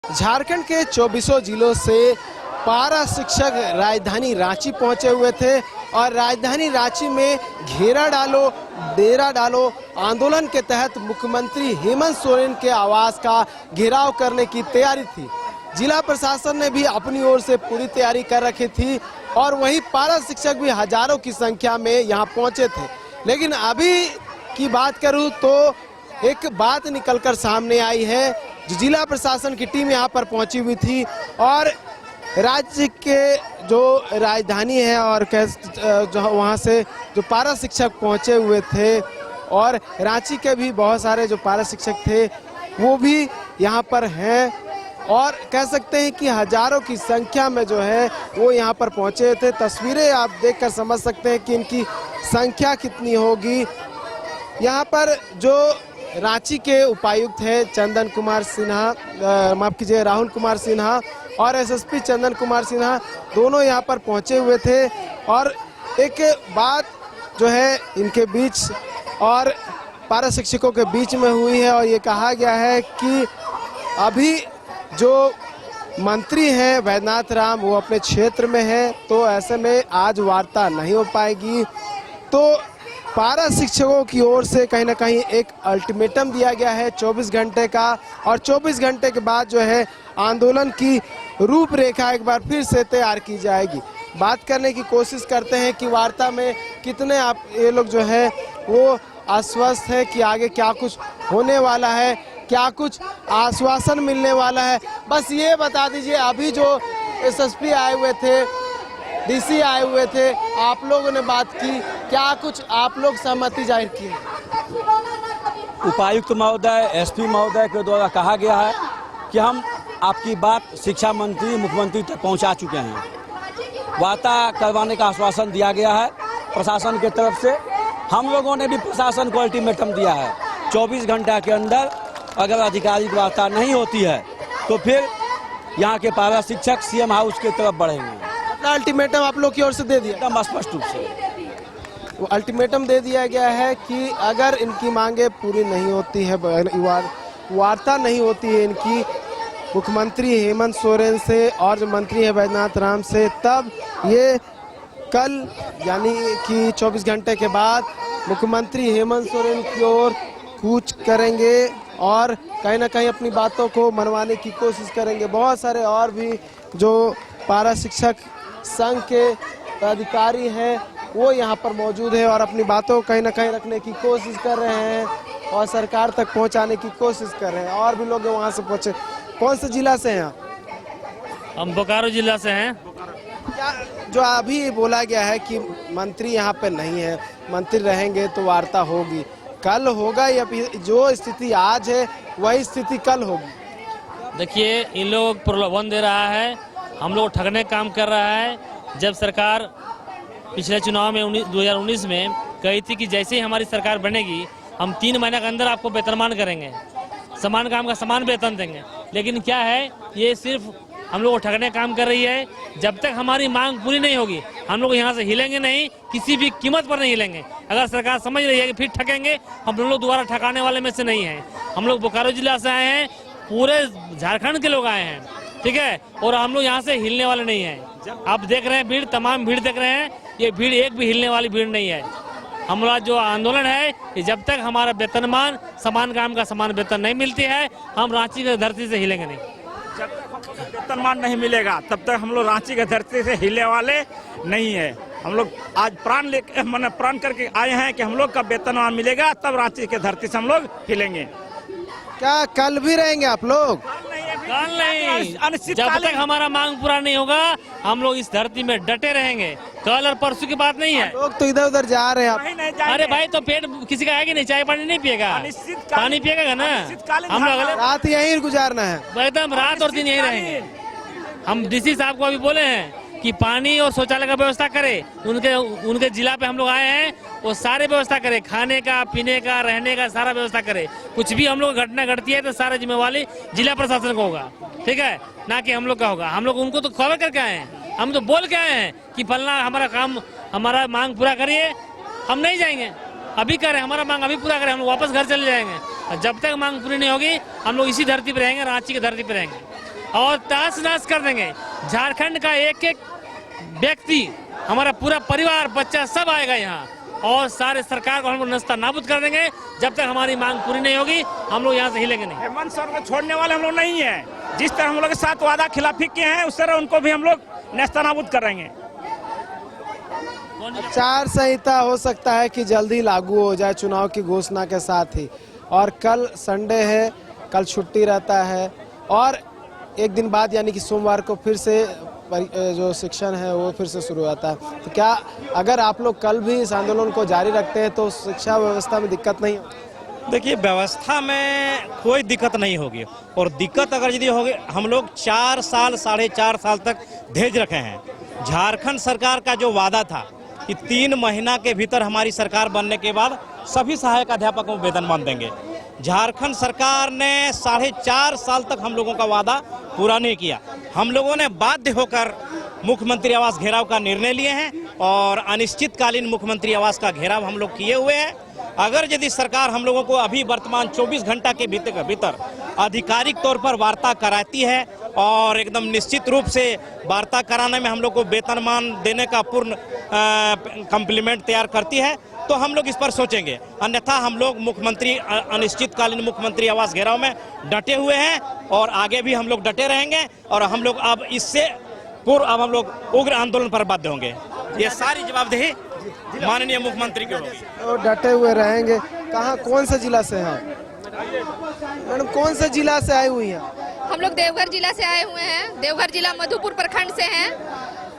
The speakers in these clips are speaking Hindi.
झारखंड के 24 जिलों से पारा शिक्षक राजधानी रांची पहुंचे हुए थे और राजधानी रांची में घेरा डालो डेरा डालो आंदोलन के तहत मुख्यमंत्री हेमंत सोरेन के आवास का घेराव करने की तैयारी थी। जिला प्रशासन ने भी अपनी ओर से पूरी तैयारी कर रखी थी और वही पारा शिक्षक भी हजारों की संख्या में यहां पहुंचे थे। लेकिन अभी की बात करूं तो एक बात निकलकर सामने आई है। जो जिला प्रशासन की टीम यहां पर पहुंची हुई थी और राज्य के जो राजधानी है और जो वहां से जो पारा शिक्षक पहुंचे हुए थे और रांची के भी बहुत सारे जो पारा शिक्षक थे वो भी यहां पर हैं और कह सकते हैं कि हजारों की संख्या में जो है वो यहां पर पहुंचे थे। तस्वीरें आप देखकर समझ सकते हैं कि इनकी संख्या कितनी होगी। यहाँ पर जो रांची के उपायुक्त है चंदन कुमार सिन्हा, माफ कीजिए राहुल कुमार सिन्हा और एसएसपी चंदन कुमार सिन्हा दोनों यहाँ पर पहुँचे हुए थे और एक बात जो है इनके बीच और पारा शिक्षकों के बीच में हुई है और ये कहा गया है कि अभी जो मंत्री हैं वैद्यनाथ राम वो अपने क्षेत्र में है, तो ऐसे में आज वार्ता नहीं हो पाएगी। तो पारा शिक्षकों की ओर से कहीं ना कहीं एक अल्टीमेटम दिया गया है 24 घंटे का और 24 घंटे के बाद जो है आंदोलन की रूपरेखा एक बार फिर से तैयार की जाएगी। बात करने की कोशिश करते हैं कि वार्ता में कितने आप ये लोग जो है वो आश्वस्त है कि आगे क्या कुछ होने वाला है, क्या कुछ आश्वासन मिलने वाला है। बस ये बता दीजिए, अभी जो एसएसपी आए हुए थे, डीसी आए हुए थे, आप लोगों ने बात की, क्या कुछ आप लोग सहमति जाहिर की? उपायुक्त महोदय, एसपी महोदय के द्वारा कहा गया है कि हम आपकी बात शिक्षा मंत्री मुख्यमंत्री तक पहुंचा चुके हैं। वार्ता करवाने का आश्वासन दिया गया है प्रशासन की तरफ से। हम लोगों ने भी प्रशासन को अल्टीमेटम दिया है 24 घंटा के अंदर अगर आधिकारिक वार्ता नहीं होती है तो फिर यहाँ के पारा शिक्षक सीएम हाउस की तरफ बढ़ेंगे। अल्टीमेटम आप लोग की ओर से दे दिया? एकदम स्पष्ट रूप से वो अल्टीमेटम दे दिया गया है कि अगर इनकी मांगे पूरी नहीं होती है, वार्ता नहीं होती है इनकी मुख्यमंत्री हेमंत सोरेन से और जो मंत्री है वैद्यनाथ राम से, तब ये कल यानी कि 24 घंटे के बाद मुख्यमंत्री हेमंत सोरेन की ओर कूच करेंगे और कहीं ना कहीं अपनी बातों को मनवाने की कोशिश करेंगे। बहुत सारे और भी जो पारा शिक्षक संघ के अधिकारी हैं वो यहाँ पर मौजूद है और अपनी बातों को कहीं ना कहीं रखने की कोशिश कर रहे हैं और सरकार तक पहुँचाने की कोशिश कर रहे हैं। और भी लोग वहाँ से पहुँचे। कौन से जिला से हैं आप? हम बोकारो जिला से हैं। क्या जो अभी बोला गया है कि मंत्री यहाँ पे नहीं है, मंत्री रहेंगे तो वार्ता होगी, कल होगा या जो स्थिति आज है वही स्थिति कल होगी? देखिए, इन लोग प्रलोभन दे रहा है, हम लोग ठगने काम कर रहा है। जब सरकार पिछले चुनाव में 2019 में कही थी कि जैसे ही हमारी सरकार बनेगी हम 3 महीने के अंदर आपको वेतनमान करेंगे, समान काम का समान वेतन देंगे। लेकिन क्या है, ये सिर्फ हम लोग को ठगने काम कर रही है। जब तक हमारी मांग पूरी नहीं होगी हम लोग यहाँ से हिलेंगे नहीं, किसी भी कीमत पर नहीं हिलेंगे। अगर सरकार समझ रही है कि फिर ठगेंगे, हम लोग दोबारा ठगाने वाले में से नहीं हैं। हम लोग बोकारो जिला से आए हैं, पूरे झारखंड के लोग आए हैं, ठीक है, और हम लोग यहाँ से हिलने वाले नहीं हैं। आप देख रहे हैं भीड़, तमाम भीड़ देख रहे हैं, ये भीड़ एक भी हिलने वाली भीड़ नहीं है। हमारा जो आंदोलन है कि जब तक हमारा वेतनमान समान काम का समान वेतन नहीं मिलती है हम रांची की धरती से हिलेंगे नहीं। जब तक वेतनमान नहीं मिलेगा तब तक हम लोग रांची के धरती से हिले वाले नहीं है। हम लोग आज प्राण करके आए हैं कि हम लोग का वेतनमान मिलेगा तब रांची के धरती से हम लोग हिलेंगे। क्या कल भी रहेंगे आप लोग? कल नहीं, जब तक हमारा मांग पूरा नहीं होगा हम लोग इस धरती में डटे रहेंगे। कल और परसों की बात नहीं है। लोग तो इधर उधर जा रहे हैं। अरे भाई, तो पेट किसी का आएगा नहीं, चाय पानी नहीं पिएगा, पानी पिएगा ना। हम लोग रात यहीं गुजारना है, एकदम रात और दिन यहीं रहेंगे। हम डीसी साहब को अभी बोले हैं कि पानी और शौचालय का व्यवस्था करे। उनके जिला पे हम लोग आए हैं, वो सारे व्यवस्था करे, खाने का, पीने का, रहने का सारा व्यवस्था करे। कुछ भी हम लोग घटना घटती है तो सारा जिम्मेवारी जिला प्रशासन को होगा, ठीक है, ना कि हम लोग का होगा। हम लोग उनको तो खबर करके आए हैं, हम तो बोल के आए हैं कि फलना हमारा काम, हमारा मांग पूरा करिए। हम नहीं जाएंगे, अभी करें, हमारा मांग अभी पूरा करें, हम लोग वापस घर चले जाएंगे। और जब तक मांग पूरी नहीं होगी हम लोग इसी धरती पर रहेंगे, रांची की धरती पर रहेंगे। और तहस नहस कर देंगे। झारखंड का एक एक व्यक्ति, हमारा पूरा परिवार, बच्चा सब आएगा यहाँ और सारे सरकार को हम लोग नस्ता नाबूद कर देंगे। जब तक हमारी मांग पूरी नहीं होगी हम लोग यहाँ से हिलेंगे नहीं। हेमंत सोरेन को छोड़ने वाले हम लोग नहीं है। जिस तरह हम लोग के साथ वादा खिलाफी किए हैं उस तरह उनको भी हम लोग नस्ता नाबूद करेंगे। आचार संहिता हो सकता है कि जल्दी लागू हो जाए चुनाव की घोषणा के साथ ही, और कल संडे है, कल छुट्टी रहता है और एक दिन बाद यानी कि सोमवार को फिर से जो शिक्षण है वो फिर से शुरू होता है। तो क्या अगर आप लोग कल भी इस आंदोलन को जारी रखते हैं तो शिक्षा व्यवस्था में दिक्कत नहीं होगी? देखिए, व्यवस्था में कोई दिक्कत नहीं होगी, और दिक्कत अगर यदि होगी, हम लोग 4 साल 4.5 साल तक धैर्य रखे हैं। झारखंड सरकार का जो वादा था कि 3 महीना के भीतर हमारी सरकार बनने के बाद सभी सहायक अध्यापकों को वेतनमान देंगे। झारखंड सरकार ने 4.5 साल तक हम लोगों का वादा पूरा नहीं किया। हम लोगों ने बाध्य होकर मुख्यमंत्री आवास घेराव का निर्णय लिए हैं और अनिश्चितकालीन मुख्यमंत्री आवास का घेराव हम लोग किए हुए हैं। अगर यदि सरकार हम लोगों को अभी वर्तमान 24 घंटा के भीतर आधिकारिक तौर पर वार्ता कराती है और एकदम निश्चित रूप से वार्ता कराने में हम लोग को वेतनमान देने का पूर्ण कम्प्लीमेंट तैयार करती है तो हम लोग इस पर सोचेंगे। अन्यथा हम लोग मुख्यमंत्री अनिश्चितकालीन मुख्यमंत्री आवास घेराव में डटे हुए हैं और आगे भी हम लोग डटे रहेंगे और हम लोग अब इससे पूर्व अब हम लोग उग्र आंदोलन पर बाध्य होंगे। ये सारी जवाबदेही माननीय मुख्यमंत्री की होगी। तो डटे हुए रहेंगे। कहाँ, कौन सा जिला से हैं मैडम? कौन सा जिला से आई हुई हैं? हम लोग देवघर जिला से आए हुए हैं। देवघर जिला मधुपुर प्रखंड से हैं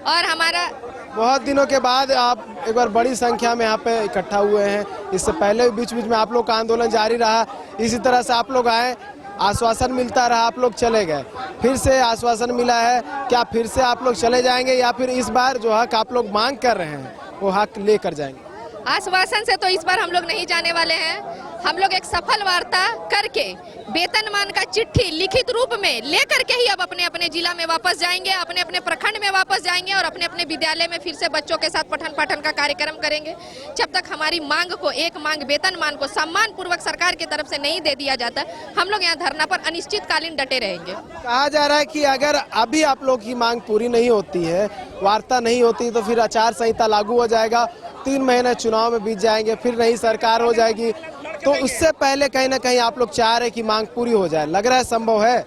और हमारा बहुत दिनों के बाद आप एक बार बड़ी संख्या में यहाँ पे इकट्ठा हुए हैं। इससे पहले बीच बीच में आप लोग का आंदोलन जारी रहा, इसी तरह से आप लोग आए, आश्वासन मिलता रहा, आप लोग चले गए, फिर से आश्वासन मिला है। क्या फिर से आप लोग चले जाएंगे या फिर इस बार जो हक आप लोग मांग कर रहे हैं वो हक लेकर जाएंगे? आश्वासन से तो इस बार हम लोग नहीं जाने वाले हैं। हम लोग एक सफल वार्ता करके वेतनमान का चिट्ठी लिखित रूप में लेकर के ही अब अपने अपने जिला में वापस जाएंगे, अपने अपने प्रखंड में वापस जाएंगे और अपने अपने विद्यालय में फिर से बच्चों के साथ पठन पाठन का कार्यक्रम करेंगे। जब तक हमारी मांग को, एक मांग वेतनमान को सम्मान पूर्वक सरकार की तरफ से नहीं दे दिया जाता, हम लोग यहाँ धरना पर अनिश्चितकालीन डटे रहेंगे। कहा जा रहा है कि अगर अभी आप लोग की मांग पूरी नहीं होती है, वार्ता नहीं होती, तो फिर आचार संहिता लागू हो जाएगा, 3 महीने चुनाव में बीत जाएंगे, फिर नई सरकार हो जाएगी। तो उससे पहले कहीं ना कहीं आप लोग चाह रहे कि मांग पूरी हो जाए। लग रहा है संभव है?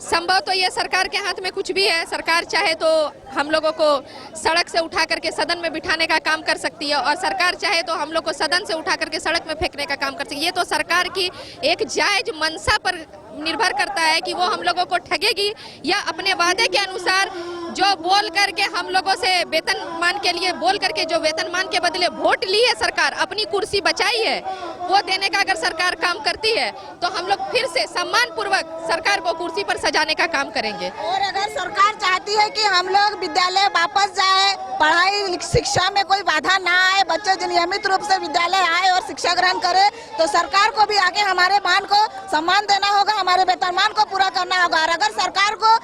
संभव तो ये सरकार के हाथ में कुछ भी है। सरकार चाहे तो हम लोगों को सड़क से उठा करके सदन में बिठाने का काम कर सकती है और सरकार चाहे तो हम लोग को सदन से उठा करके सड़क में फेंकने का काम कर सकती है। ये तो सरकार की एक जायज मंशा पर निर्भर करता है कि वो हम लोगों को ठगेगी या अपने वादे के अनुसार जो बोल करके हम लोगों से वेतनमान के लिए बोल करके जो वेतनमान के बदले वोट ली है सरकार, अपनी कुर्सी बचाई है, वो देने का अगर सरकार काम करती है तो हम लोग फिर से सम्मान पूर्वक सरकार को कुर्सी पर सजाने का काम करेंगे। और अगर सरकार चाहती है कि हम लोग विद्यालय वापस जाए, पढ़ाई शिक्षा में कोई बाधा ना आए, बच्चे नियमित रूप से विद्यालय आए और शिक्षा ग्रहण करे, तो सरकार को भी आगे हमारे मान को सम्मान देना होगा, हमारे वेतनमान को पूरा करना होगा। और अगर सरकार को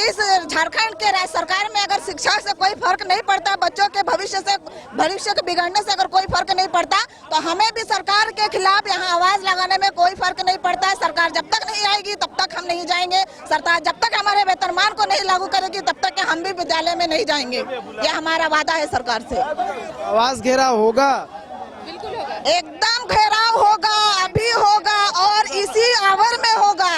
इस झारखंड के सरकार में अगर शिक्षा से कोई फर्क नहीं पड़ता, बच्चों के भविष्य के बिगड़ने से अगर कोई फर्क नहीं पड़ता, तो हमें भी सरकार के खिलाफ यहाँ आवाज लगाने में कोई फर्क नहीं पड़ता है। सरकार जब तक नहीं आएगी तब तक हम नहीं जाएंगे। सरकार जब तक हमारे वेतनमान को नहीं लागू करेगी तब तक हम भी विद्यालय में नहीं जाएंगे। ये हमारा वादा है सरकार से। आवास घेराव होगा? बिल्कुल होगा, एकदम घेराव होगा, अभी होगा और इसी आवर में होगा।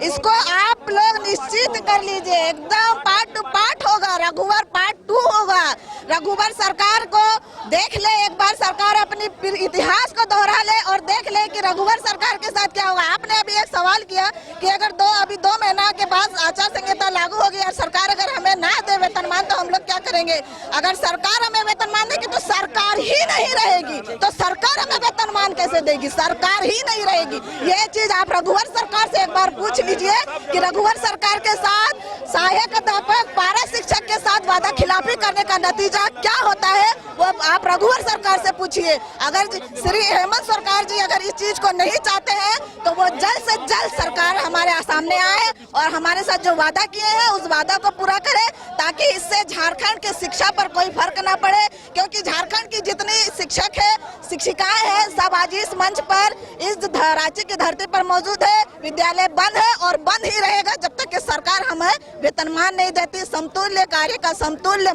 इसको आप लोग निश्चित कर लीजिए, एकदम पार्ट टू पार्ट होगा। रघुवर पार्ट 2 होगा। रघुवर सरकार को देख ले एक बार, सरकार अपनी इतिहास को दोहरा ले और देख ले कि रघुवर सरकार के साथ क्या होगा। आपने अभी एक सवाल किया कि अगर 2 महीना के बाद आचार संहिता लागू होगी और सरकार अगर हमें ना दे वेतनमान तो हम लोग क्या करेंगे। अगर सरकार हमें वेतनमान देगी तो सरकार ही नहीं रहेगी, तो सरकार हमें वेतनमान कैसे देगी? सरकार ही नहीं रहेगी। ये चीज आप रघुवर सरकार से एक बार पूछ लीजिए कि रघुवर सरकार के साथ सहायक अध्यापक, पारा शिक्षक के साथ साथ वादा खिलाफी करने का नतीजा क्या होता है वो आप रघुवर सरकार से पूछिए। अगर श्री हेमंत सरकार जी अगर इस चीज को नहीं चाहते हैं तो वो जल्द से जल्द सरकार हमारे सामने आए और हमारे साथ जो वादा किए हैं उस वादा को पूरा करे, ताकि इससे झारखंड के शिक्षा पर कोई फर्क ना पड़े। क्योंकि झारखंड की जितनी शिक्षक है, शिक्षिकाएं हैं, सब आज इस मंच पर इस रांची की धरती पर मौजूद है। विद्यालय बंद है और बंद ही रहेगा जब तक कि सरकार हमें वेतनमान नहीं देती, समतुल्य कार्य का समतुल्य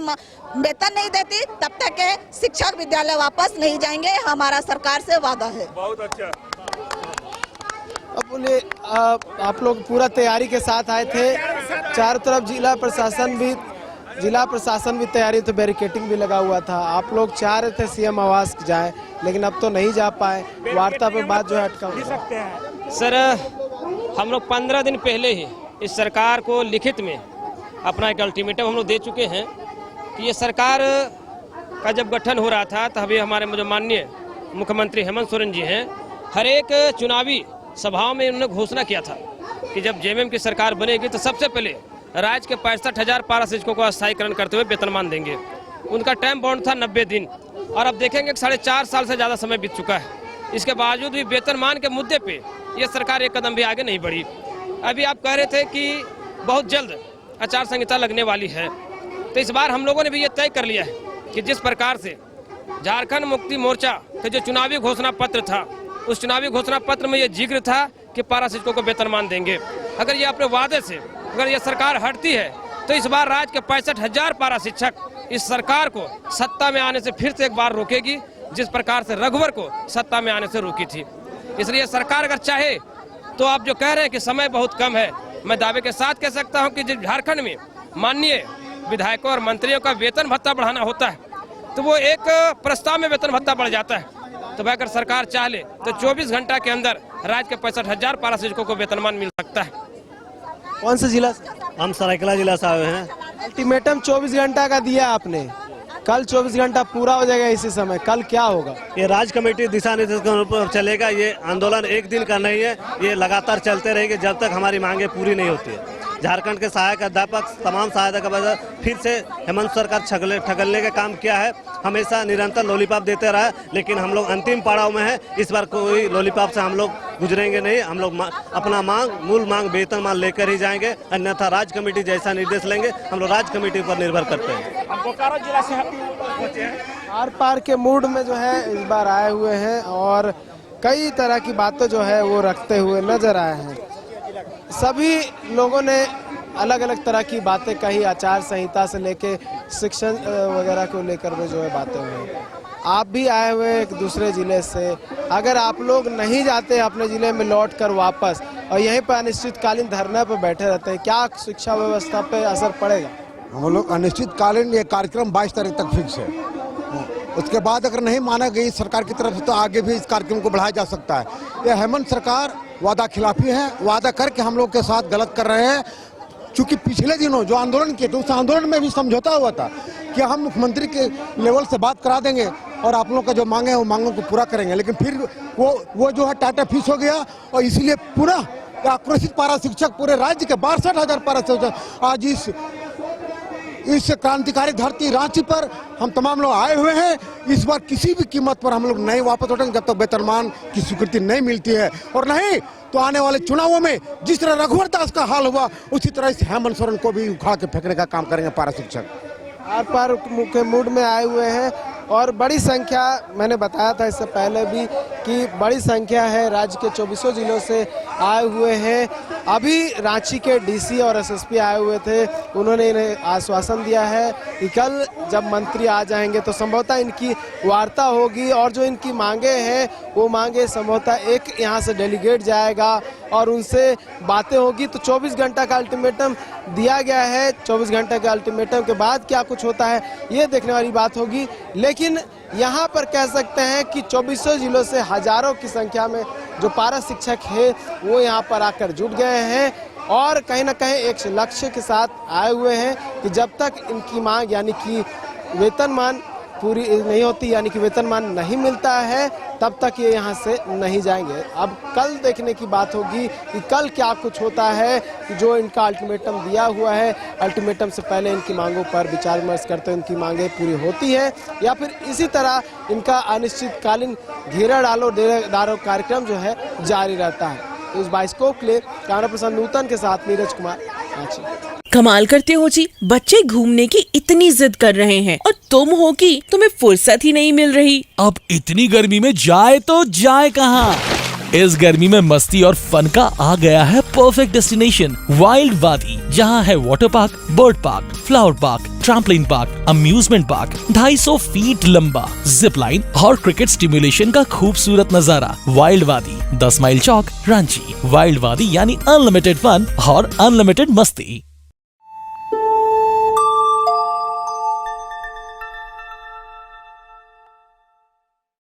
वेतन नहीं देती, तब तक के शिक्षक विद्यालय वापस नहीं जाएंगे। हमारा सरकार से वादा है। बहुत अच्छा। अब बोले आप लोग पूरा तैयारी के साथ आए थे, चारों तरफ जिला प्रशासन भी तैयारी, तो बैरिकेटिंग भी लगा हुआ था। आप लोग चाह रहे थे सीएम आवास जाए, लेकिन अब तो नहीं जा पाए, वार्ता पे बात जो है अटका हुआ। सर हम लोग 15 दिन पहले ही इस सरकार को लिखित में अपना एक अल्टीमेटम हम लोग दे चुके हैं कि ये सरकार का जब गठन हो रहा था तो अभी हमारे जो माननीय मुख्यमंत्री हेमंत सोरेन जी हैं, हर एक चुनावी सभाओं में उन्होंने घोषणा किया था कि जब जेएमएम की सरकार बनेगी तो सबसे पहले राज्य के 65,000 पारा शिक्षकों को अस्थायीकरण करते हुए वेतनमान देंगे। उनका टाइम बाउंड था 90 दिन, और अब देखेंगे कि 4.5 साल से ज़्यादा समय बीत चुका है। इसके बावजूद भी वेतनमान के मुद्दे पे ये सरकार एक कदम भी आगे नहीं बढ़ी। अभी आप कह रहे थे कि बहुत जल्द आचार संहिता लगने वाली है, तो इस बार हम लोगों ने भी ये तय कर लिया है कि जिस प्रकार से झारखंड मुक्ति मोर्चा का जो चुनावी घोषणा पत्र था, उस चुनावी घोषणा पत्र में ये जिक्र था कि पारा शिक्षकों को वेतनमान देंगे। अगर ये अपने वादे से अगर ये सरकार हटती है तो इस बार राज्य के 65,000 पारा शिक्षक इस सरकार को सत्ता में आने से फिर से एक बार रोकेगी, जिस प्रकार से रघुवर को सत्ता में आने से रोकी थी। इसलिए सरकार अगर चाहे तो आप जो कह रहे हैं कि समय बहुत कम है, मैं दावे के साथ कह सकता हूं कि जिस झारखंड में माननीय विधायकों और मंत्रियों का वेतन भत्ता बढ़ाना होता है तो वो एक प्रस्ताव में वेतन भत्ता बढ़ जाता है। तो भाई अगर सरकार चाह ले तो 24 घंटा के अंदर राज्य के 65,000 पारा शिक्षकों को वेतनमान मिल सकता है। कौन सा जिला से? हम सरायकला जिला से आए हैं। अल्टीमेटम 24 घंटा का दिया आपने, कल 24 घंटा पूरा हो जाएगा इसी समय, कल क्या होगा? ये राज्य कमेटी दिशा निर्देश के ऊपर चलेगा। ये आंदोलन एक दिन का नहीं है, ये लगातार चलते रहेंगे जब तक हमारी मांगे पूरी नहीं होती है। झारखंड के सहायक अध्यापक तमाम सहायता का वजह फिर से हेमंत सरकार ठगलने का काम किया है। हमेशा निरंतर लॉलीपॉप देते रहा, लेकिन हम लोग अंतिम पड़ाव में है। इस बार कोई लॉलीपॉप से हम लोग गुजरेंगे नहीं। हम लोग अपना मूल मांग वेतनमान लेकर ही जाएंगे, अन्यथा राज्य कमेटी जैसा निर्देश लेंगे। हम लोग राज्य कमेटी पर निर्भर करते हैं। हम बोकारो जिला से पहुंचे हैं। आर पार के मूड में जो है इस बार आए हुए हैं और कई तरह की बातें जो है वो रखते हुए नजर आए हैं। सभी लोगों ने अलग अलग तरह की बातें कही, आचार संहिता से लेके शिक्षण वगैरह को लेकर भी जो है बातें हुई। आप भी आए हुए एक दूसरे जिले से, अगर आप लोग नहीं जाते अपने जिले में लौट कर वापस और यहीं पर अनिश्चितकालीन धरना पर बैठे रहते हैं, क्या शिक्षा व्यवस्था पे असर पड़ेगा? हम लोग अनिश्चितकालीन ये कार्यक्रम 22 तारीख तक फिक्स है। उसके बाद अगर नहीं माना गई सरकार की तरफ से तो आगे भी इस कार्यक्रम को बढ़ाया जा सकता है। ये हेमंत सरकार वादा खिलाफी है, वादा करके हम लोग के साथ गलत कर रहे हैं। चूंकि पिछले दिनों जो आंदोलन किए थे उस आंदोलन में भी समझौता हुआ था कि हम मुख्यमंत्री के लेवल से बात करा देंगे और आप लोगों का जो मांगे हैं वो मांगों को पूरा करेंगे, लेकिन फिर वो जो है टाटा फीस हो गया और इसीलिए पुनः आक्रोशित पारा शिक्षक पूरे राज्य के 62,000 पारा शिक्षक आज इस क्रांतिकारी धरती रांची पर हम तमाम लोग आए हुए हैं। इस बार किसी भी कीमत पर हम लोग नहीं वापस लौटेंगे जब तक वेतनमान की स्वीकृति नहीं मिलती है, और नहीं तो आने वाले चुनावों में जिस तरह रघुवर दास का हाल हुआ उसी तरह इस हेमंत सोरेन को भी उखाड़ के फेंकने का काम करेंगे पारा शिक्षक। आर पार के मूड में आए हुए हैं और बड़ी संख्या, मैंने बताया था इससे पहले भी कि बड़ी संख्या है, राज्य के 24 जिलों से आए हुए हैं। अभी रांची के डीसी और एसएसपी आए हुए थे, उन्होंने इन्हें आश्वासन दिया है कि कल जब मंत्री आ जाएंगे तो संभवतः इनकी वार्ता होगी और जो इनकी मांगे हैं वो मांगे संभवतः एक यहाँ से डेलीगेट जाएगा और उनसे बातें होगी। तो 24 घंटा का अल्टीमेटम दिया गया है, 24 घंटे के अल्टीमेटम के बाद क्या कुछ होता है ये देखने वाली बात होगी। लेकिन यहाँ पर कह सकते हैं कि 24 जिलों से हजारों की संख्या में जो पारा शिक्षक है वो यहाँ पर आकर जुट गए हैं और कहीं ना कहीं एक लक्ष्य के साथ आए हुए हैं कि जब तक इनकी मांग यानी कि वेतनमान पूरी नहीं होती, यानी कि वेतनमान नहीं मिलता है, तब तक ये यहाँ से नहीं जाएंगे। अब कल देखने की बात होगी कि कल क्या कुछ होता है, कि जो इनका अल्टीमेटम दिया हुआ है, अल्टीमेटम से पहले इनकी मांगों पर विचार विमर्श करते हुए इनकी मांगें पूरी होती है, या फिर इसी तरह इनका अनिश्चितकालीन घेरा डालो डेरादारों कार्यक्रम जो है जारी रहता है। इस बाइस्कोप के लिए कैमरा पर्सन नूतन के साथ नीरज कुमार, रांची। कमाल करते हो जी, बच्चे घूमने की इतनी जिद कर रहे हैं और तुम हो कि तुम्हें फुर्सत ही नहीं मिल रही। अब इतनी गर्मी में जाए तो जाए कहाँ? इस गर्मी में मस्ती और फन का आ गया है परफेक्ट डेस्टिनेशन, वाइल्ड वादी, जहाँ है water park, bird park, flower park, trampoline park, amusement park, 250 feet लंबा, जिप लाइन और क्रिकेट स्टिमुलेशन का खूबसूरत नजारा। वाइल्ड वादी, 10 माइल चौक, रांची। वाइल्ड वादी यानी अनलिमिटेड फन और अनलिमिटेड मस्ती।